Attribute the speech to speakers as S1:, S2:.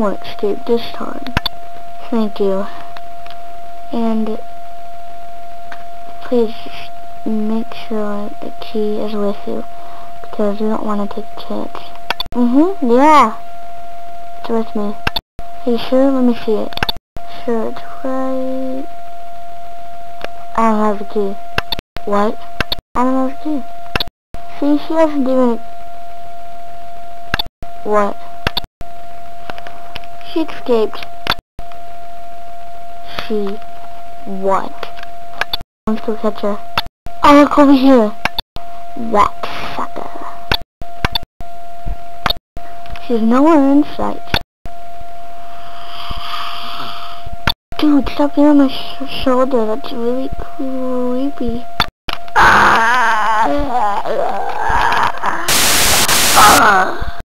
S1: won't escape this time. Thank you. And please make sure the key is with you, because we don't want to take a chance. Yeah. It's with me. Are you sure? Let me see it. Sure, it's right... I don't have the key. What? I don't have the key. See, she hasn't even... What? She escaped. She... What? I'm still catch her. Oh, look over here. That sucker. She's nowhere in sight. Dude, stop being on my shoulder. That's really creepy.